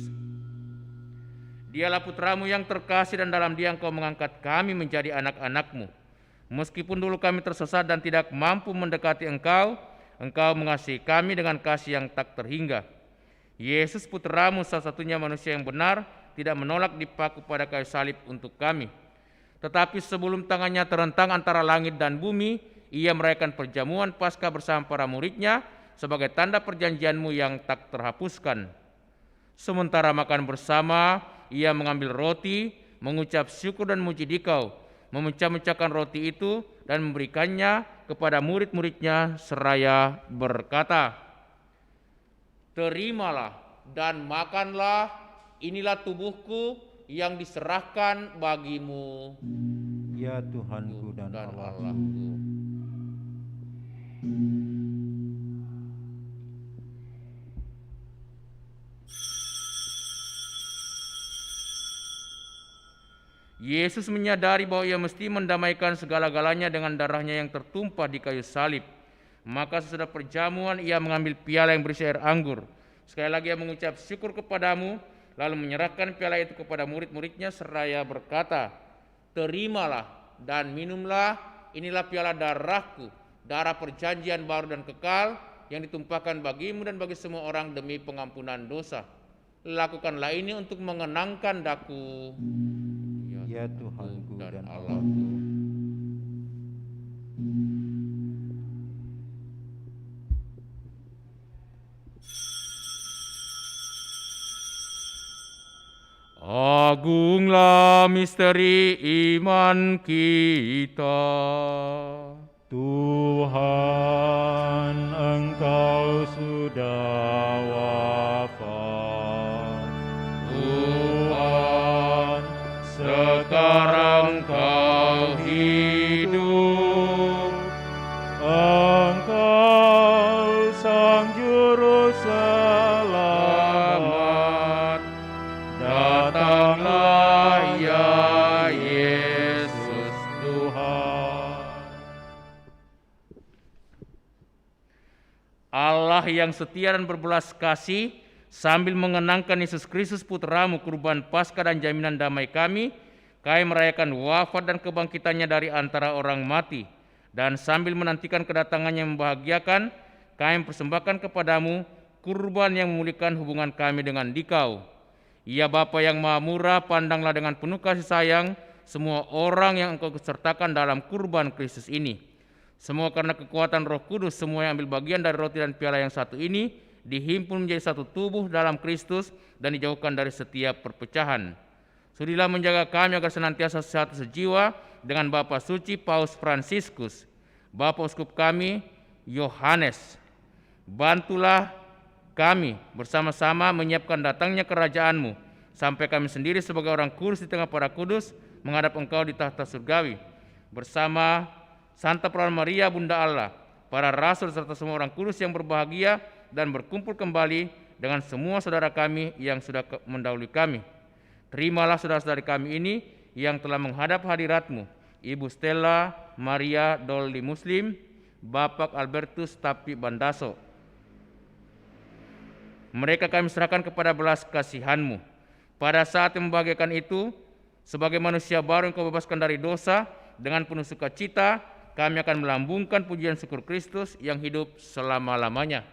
Dialah Putra-Mu yang terkasih dan dalam Dia Engkau mengangkat kami menjadi anak-anak-Mu. Meskipun dulu kami tersesat dan tidak mampu mendekati Engkau, Engkau mengasihi kami dengan kasih yang tak terhingga. Yesus Putra-Mu satu-satunya manusia yang benar tidak menolak dipaku pada kayu salib untuk kami. Tetapi sebelum tangannya terentang antara langit dan bumi, Ia merayakan perjamuan Paskah bersama para murid-Nya sebagai tanda perjanjian-Mu yang tak terhapuskan. Sementara makan bersama, Ia mengambil roti, mengucap syukur dan muji Dikau, memecah-mecahkan roti itu dan memberikannya kepada murid-murid-Nya seraya berkata, "Terimalah dan makanlah, inilah tubuhku yang diserahkan bagimu." Ya Tuhanku dan Allahku. Yesus menyadari bahwa Ia mesti mendamaikan segala-galanya dengan darah-Nya yang tertumpah di kayu salib. Maka sesudah perjamuan Ia mengambil piala yang berisi air anggur. Sekali lagi Ia mengucap syukur kepadamu, lalu menyerahkan piala itu kepada murid-murid-Nya seraya berkata, "Terimalah dan minumlah, inilah piala darahku, darah perjanjian baru dan kekal yang ditumpahkan bagimu dan bagi semua orang demi pengampunan dosa. Lakukanlah ini untuk mengenangkan daku." Ya Tuhanku dan Allahku. Agunglah misteri iman kita. Tuhan, Engkau sudah wafat. Tuhan, sekarang Kau hidup. Engkau Sang Juru Selamat. Datanglah ya Yesus Tuhan. Allah yang setia dan berbelas kasih, sambil mengenangkan Yesus Kristus Putra-Mu, kurban Paskah dan jaminan damai kami merayakan wafat dan kebangkitannya dari antara orang mati. Dan sambil menantikan kedatangannya yang membahagiakan, kami persembahkan kepadamu kurban yang memulihkan hubungan kami dengan Dikau. Ya Bapa yang Maha Murah, pandanglah dengan penuh kasih sayang semua orang yang Engkau sertakan dalam kurban Kristus ini. Semua karena kekuatan Roh Kudus, semua yang ambil bagian dari roti dan piala yang satu ini dihimpun menjadi satu tubuh dalam Kristus dan dijauhkan dari setiap perpecahan. Sudilah menjaga kami agar senantiasa satu sejiwa dengan Bapa Suci Paus Fransiskus, Bapa Uskup kami Yohanes. Bantulah kami bersama-sama menyiapkan datangnya kerajaan-Mu, sampai kami sendiri sebagai orang kudus di tengah para kudus menghadap Engkau di tahta surgawi, bersama Santa Perawan Maria Bunda Allah, para rasul serta semua orang kudus yang berbahagia, dan berkumpul kembali dengan semua saudara kami yang sudah mendahului kami. Terimalah saudara-saudari kami ini yang telah menghadap hadirat-Mu, Ibu Stella Maria Dolly Muslim, Bapak Albertus Tapi Bandaso. Mereka kami serahkan kepada belas kasihan-Mu. Pada saat yang membahagiakan itu, sebagai manusia baru yang Kau bebaskan dari dosa, dengan penuh sukacita, kami akan melambungkan pujian syukur Kristus yang hidup selama-lamanya.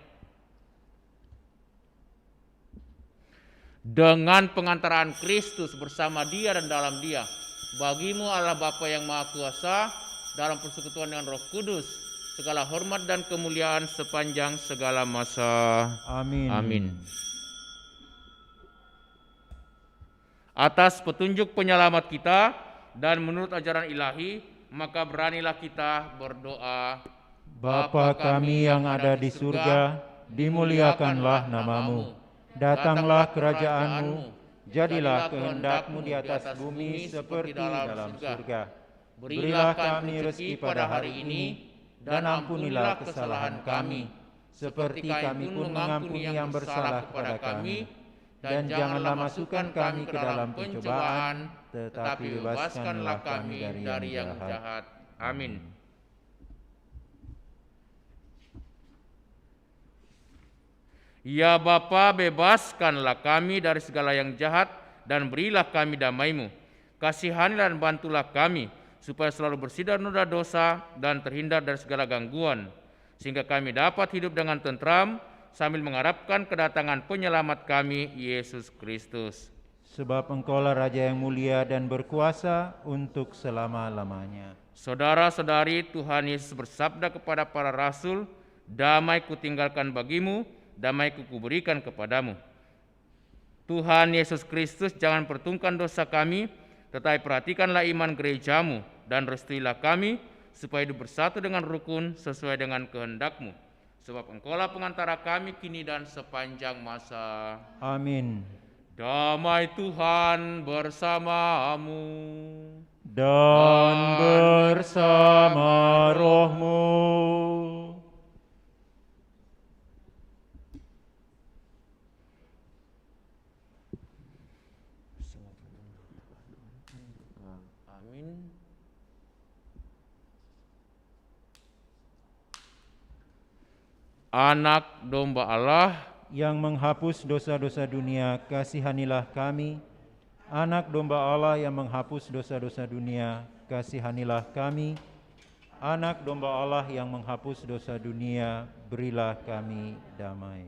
Dengan pengantaraan Kristus bersama Dia dan dalam Dia, bagi-Mu Allah Bapa yang Maha Kuasa, dalam persekutuan dengan Roh Kudus, segala hormat dan kemuliaan sepanjang segala masa. Amin. Amin. Atas petunjuk penyelamat kita dan menurut ajaran ilahi, maka beranilah kita berdoa. Bapa kami yang ada di surga, dimuliakanlah nama-Mu. Datanglah kerajaan-Mu, jadilah kehendak-Mu di atas bumi seperti dalam surga. Berilah kami rezeki pada hari ini, dan ampunilah kesalahan kami, seperti kami pun mengampuni yang bersalah kepada kami. Dan janganlah masukkan kami ke dalam pencobaan, tetapi bebaskanlah kami dari yang jahat. Amin. Ya Bapa, bebaskanlah kami dari segala yang jahat dan berilah kami damai-Mu. Kasihanilah dan bantulah kami, supaya selalu bersih dari noda dosa dan terhindar dari segala gangguan, sehingga kami dapat hidup dengan tentram sambil mengharapkan kedatangan penyelamat kami, Yesus Kristus. Sebab Engkaulah Raja yang mulia dan berkuasa untuk selama-lamanya. Saudara-saudari, Tuhan Yesus bersabda kepada para rasul, "Damai kutinggalkan bagimu, damai kuberikan kepadamu." Tuhan Yesus Kristus jangan perhitungkan dosa kami, tetapi perhatikanlah iman gereja-Mu dan restuilah kami supaya hidup bersatu dengan rukun sesuai dengan kehendak-Mu. Sebab Engkaulah pengantara kami kini dan sepanjang masa. Amin. Damai Tuhan bersamamu. Dan bersama rohmu. Amin. Anak domba Allah yang menghapus dosa-dosa dunia, kasihanilah kami. Anak domba Allah yang menghapus dosa-dosa dunia, kasihanilah kami. Anak domba Allah yang menghapus dosa dunia, berilah kami damai.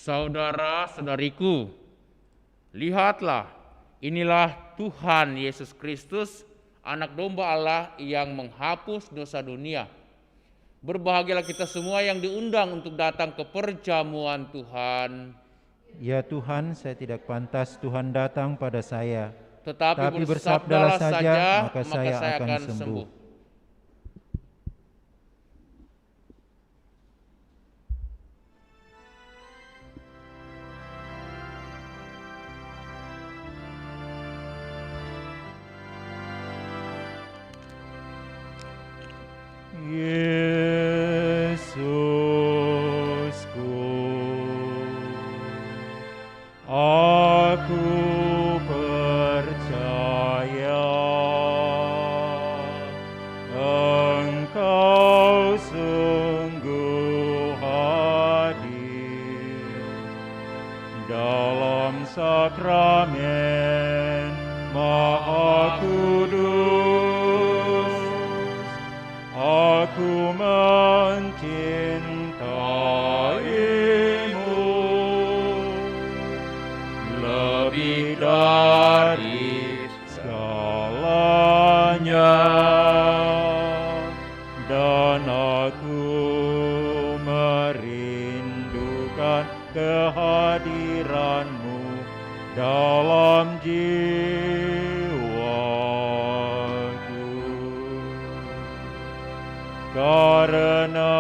Saudara-saudariku, lihatlah, inilah Tuhan Yesus Kristus, anak domba Allah yang menghapus dosa dunia. Berbahagialah kita semua yang diundang untuk datang ke perjamuan Tuhan. Ya Tuhan, saya tidak pantas Tuhan datang pada saya, Tetapi bersabdalah saja, maka saya akan sembuh. Yesusku, aku percaya Engkau sungguh hadir dalam sakramen Maha Kudus. Aku mencintaimu lebih dari segalanya, dan aku merindukan kehadiran-Mu dalam jiwaku. Karena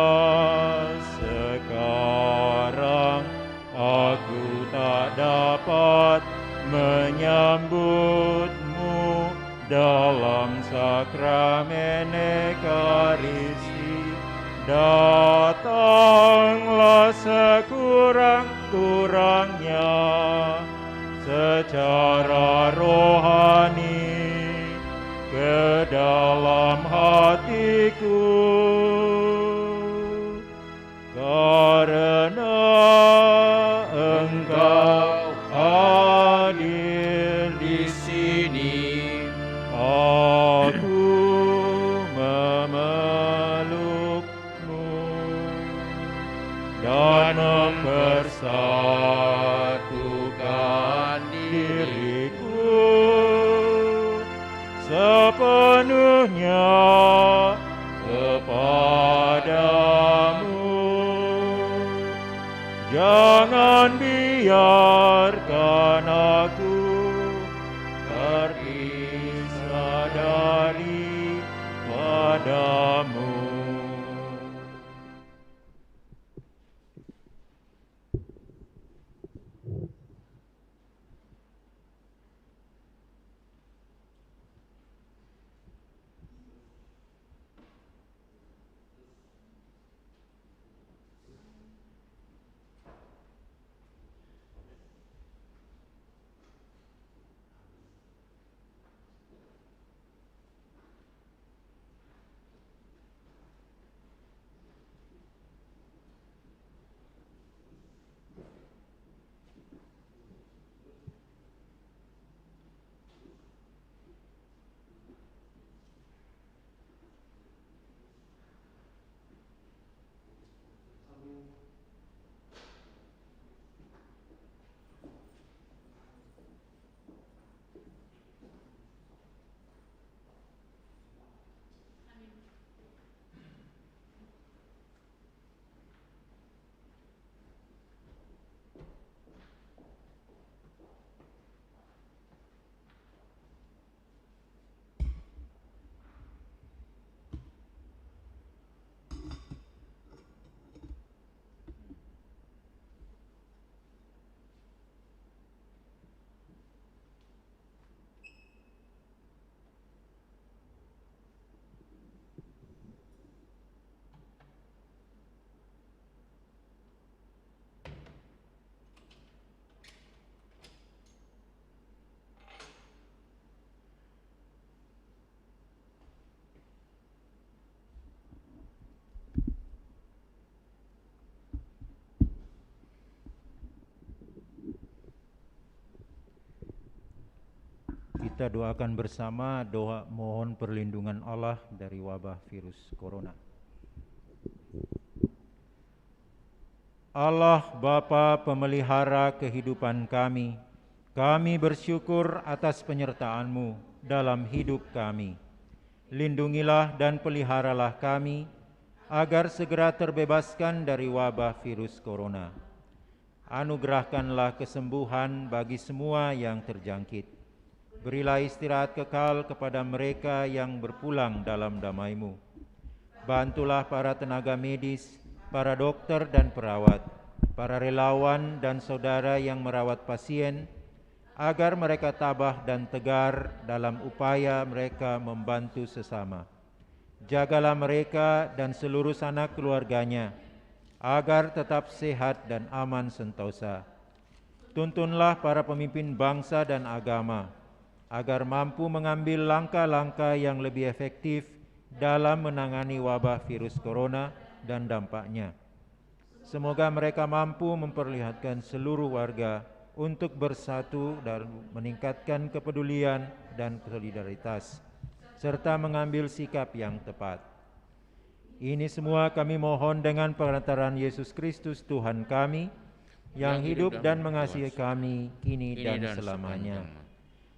sekarang aku tak dapat menyambut-Mu dalam sakramen Ekaristi datanglah sekurang-kurangnya secara rohani ke dalam hatiku, karena Engkau hadir di sini. Aku memelukmu dan mempersatukan diriku sepenuhnya kepadamu. Jangan biarkan aku terpisah daripadamu. Kita doakan bersama doa mohon perlindungan Allah dari wabah virus corona. Allah Bapa pemelihara kehidupan kami bersyukur atas penyertaan-Mu dalam hidup kami. Lindungilah dan peliharalah kami agar segera terbebaskan dari wabah virus corona. Anugerahkanlah kesembuhan bagi semua yang terjangkit. Berilah istirahat kekal kepada mereka yang berpulang dalam damai-Mu. Bantulah para tenaga medis, para dokter dan perawat, para relawan dan saudara yang merawat pasien, agar mereka tabah dan tegar dalam upaya mereka membantu sesama. Jagalah mereka dan seluruh sanak keluarganya, agar tetap sehat dan aman sentosa. Tuntunlah para pemimpin bangsa dan agama, agar mampu mengambil langkah-langkah yang lebih efektif dalam menangani wabah virus corona dan dampaknya. Semoga mereka mampu memperlihatkan seluruh warga untuk bersatu dan meningkatkan kepedulian dan solidaritas, serta mengambil sikap yang tepat. Ini semua kami mohon dengan perantaraan Yesus Kristus Tuhan kami, yang hidup dan mengasihi kami kini dan selamanya.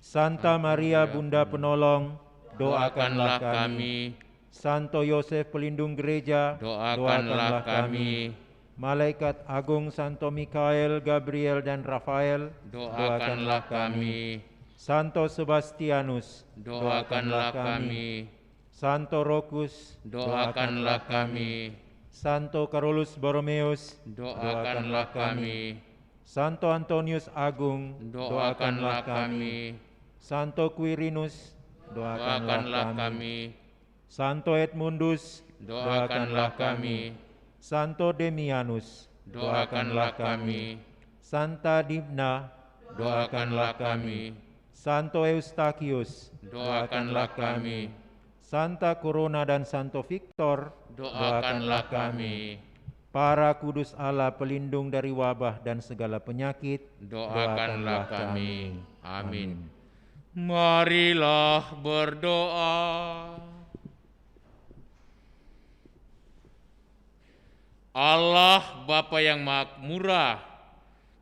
Santa Maria Bunda Penolong, doakanlah kami. Santo Yosef Pelindung Gereja, doakanlah kami. Malaikat Agung Santo Mikael, Gabriel dan Rafael, doakanlah kami. Santo Sebastianus, doakanlah kami. Santo Rokus, doakanlah kami. Santo Carolus Borromeus, doakanlah kami. Santo Antonius Agung, doakanlah kami. Santo Quirinus, doakanlah kami. Santo Edmundus, doakanlah kami. Santo Demianus, Doakanlah kami. Santa Dimna, Doakanlah kami. Santo Eustachius, Doakanlah kami. Santa Corona dan Santo Victor, Doakanlah kami. Para kudus Allah pelindung dari wabah dan segala penyakit, Doakanlah kami. Amin. Marilah berdoa. Allah Bapa yang Maha Murah,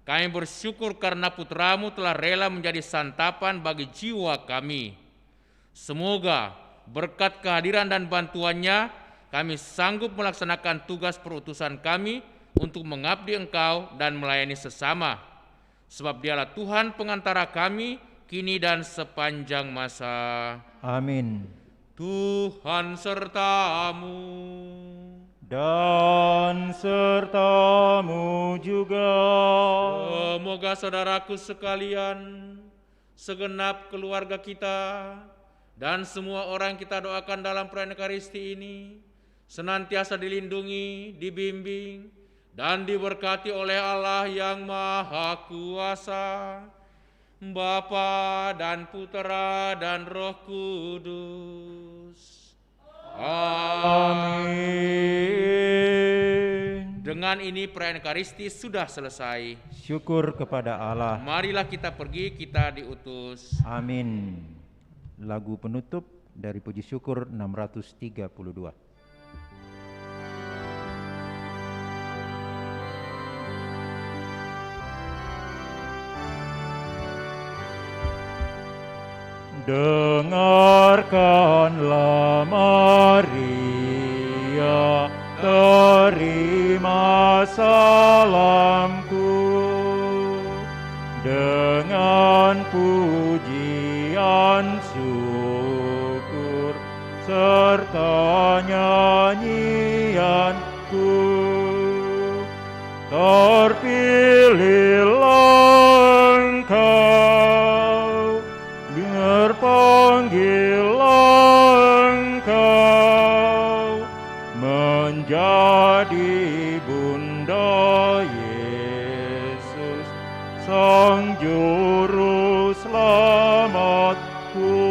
kami bersyukur karena Putramu telah rela menjadi santapan bagi jiwa kami. Semoga berkat kehadiran dan bantuannya, kami sanggup melaksanakan tugas perutusan kami untuk mengabdi Engkau dan melayani sesama. Sebab Dialah Tuhan pengantara kami, kini dan sepanjang masa. Amin. Tuhan sertamu. Dan sertamu juga. Semoga saudaraku sekalian, segenap keluarga kita, dan semua orang yang kita doakan dalam perayaan Ekaristi ini, senantiasa dilindungi, dibimbing, dan diberkati oleh Allah yang Maha Kuasa, Bapa dan Putera dan Roh Kudus. Amin. Dengan ini perayaan Ekaristi sudah selesai. Syukur kepada Allah. Marilah kita pergi, kita diutus. Amin. Lagu penutup dari Puji Syukur 632. Dengarkanlah Maria, terima salamku. Dengan pujian syukur serta nyanyianku, terpilihlah Engkau, dengar panggilan Engkau, menjadi Bunda Yesus, Sang Juru Selamatku.